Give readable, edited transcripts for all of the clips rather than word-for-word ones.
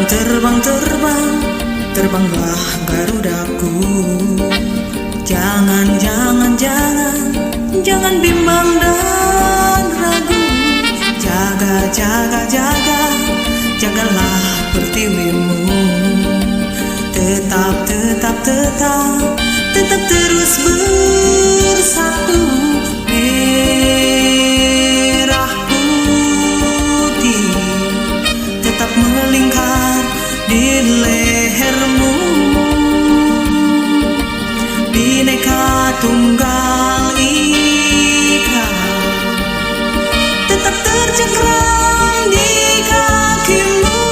terbang, terbang, terbanglah Garudaku. Jangan, jangan, jangan, jangan bimbang dan ragu. Jaga, jaga, jaga, jagalah pertiwimu. Tetap, tetap, tetap, tetap terus bersatu. Merah putih tetap melingkar di lehermu. Bhinneka Tunggal Ika tetap tercengkram di kakimu.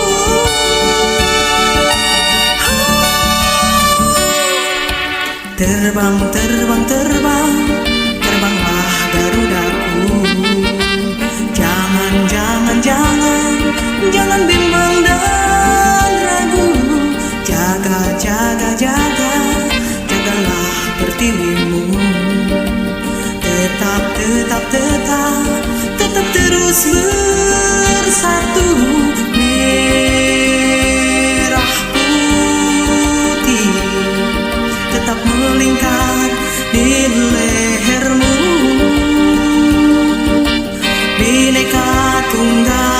Terbang, terbang, terbang, terbanglah Garudaku. Jangan, jangan, jangan, jangan bimbang dan ragu. Jaga, jaga, jaga, jagalah pertiwimu. Tetap, tetap, tetap, tetap terus bersatu. Merah putih tetap melingkar di lehermu. Bhinneka Tunggal